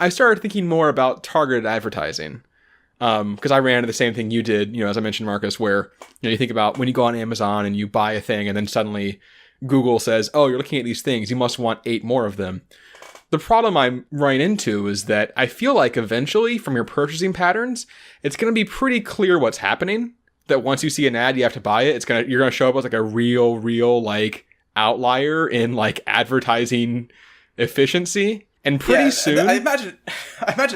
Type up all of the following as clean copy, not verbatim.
I started thinking more about targeted advertising. Because I ran into the same thing you did, as I mentioned, Marcus, where, you think about when you go on Amazon and you buy a thing and then suddenly Google says, oh, you're looking at these things, you must want 8 more of them. The problem I'm running into is that I feel like eventually from your purchasing patterns, it's going to be pretty clear what's happening. That once you see an ad, you have to buy it. You're going to show up as like a real like outlier in like advertising efficiency. And pretty soon, I imagine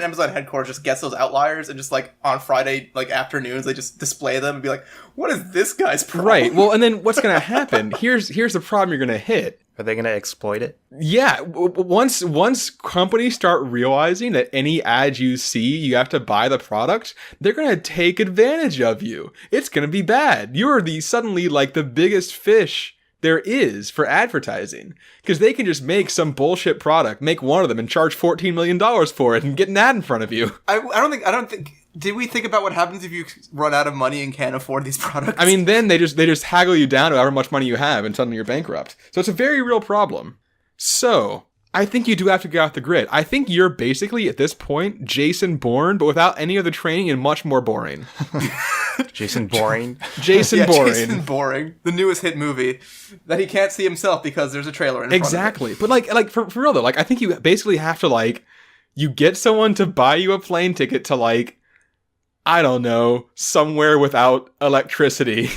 Amazon headquarters just gets those outliers and just like on Friday like afternoons they just display them and be like, "What is this guy's problem?" Right. Well, and then what's going to happen? Here's the problem you're going to hit. Are they going to exploit it? Yeah. Once companies start realizing that any ad you see, you have to buy the product, they're going to take advantage of you. It's going to be bad. You're suddenly like the biggest fish there is for advertising, because they can just make some bullshit product, make one of them and charge $14 million for it and get an ad in front of you. I don't think did we think about what happens if you run out of money and can't afford these products? I mean, then they just haggle you down to however much money you have and suddenly you're bankrupt. So it's a very real problem. So I think you do have to get off the grid. I think you're basically at this point Jason Bourne, but without any of the training and much more boring. Jason Boring. Jason Boring. The newest hit movie that he can't see himself because there's a trailer in front exactly. of it. But like for real though, like I think you basically have to like you get someone to buy you a plane ticket to like, I don't know, somewhere without electricity.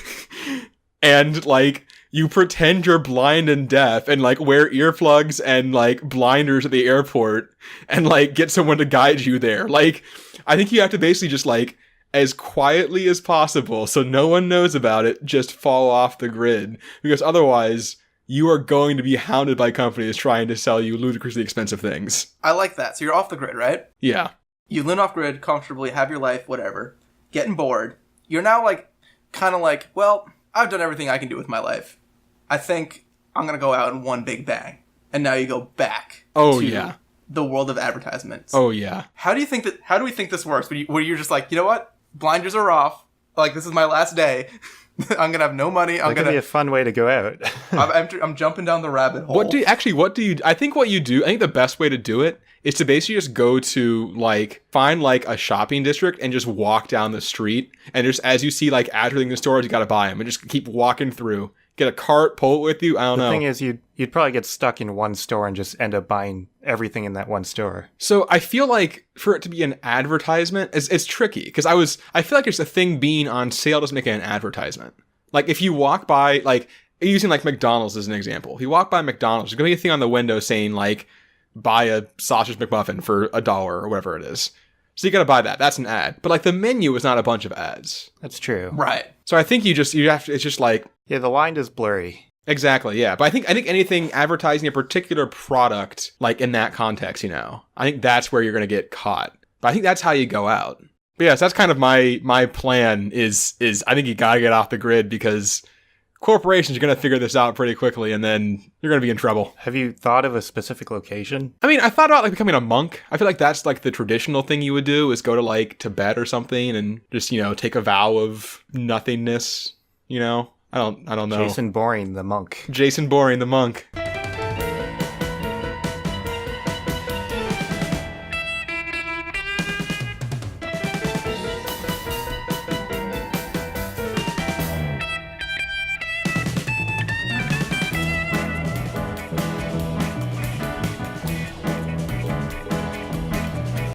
And like you pretend you're blind and deaf and like wear earplugs and like blinders at the airport and like get someone to guide you there. Like I think you have to basically just like as quietly as possible so no one knows about it, just fall off the grid, because otherwise you are going to be hounded by companies trying to sell you ludicrously expensive things. I like that. So you're off the grid, right? Yeah. You live off grid comfortably, have your life, whatever, getting bored. You're now like kind of like, well, I've done everything I can do with my life. I think I'm going to go out in one big bang. And now you go back to the world of advertisements. Oh yeah. How do we think this works? Where you're just like, you know what? Blinders are off. Like, this is my last day. I'm gonna have no money. That could be a fun way to go out. I'm jumping down the rabbit hole. What do you I think the best way to do it is to basically just go to like find like a shopping district and just walk down the street, and just as you see like ads in the stores, you got to buy them and just keep walking through. Get a cart, pull it with you. I don't know. The thing is, you'd probably get stuck in one store and just end up buying everything in that one store. So I feel like for it to be an advertisement, it's tricky, because I feel like it's a thing being on sale doesn't make it an advertisement. Like if you walk by, like using like McDonald's as an example, if you walk by McDonald's, there's gonna be a thing on the window saying like, buy a sausage McMuffin for $1 or whatever it is. So you gotta buy that. That's an ad. But like the menu is not a bunch of ads. That's true. Right. So I think you have to, it's just like... Yeah, the line is blurry. Exactly, yeah. But I think anything advertising a particular product, like in that context, I think that's where you're gonna get caught. But I think that's how you go out. But yes, that's kind of my plan is I think you gotta get off the grid, because corporations are going to figure this out pretty quickly, and then you're going to be in trouble. Have you thought of a specific location? I mean, I thought about like becoming a monk. I feel like that's like the traditional thing you would do, is go to like Tibet or something and just, take a vow of nothingness, I don't know. Jason Boring the monk. Jason Boring the monk.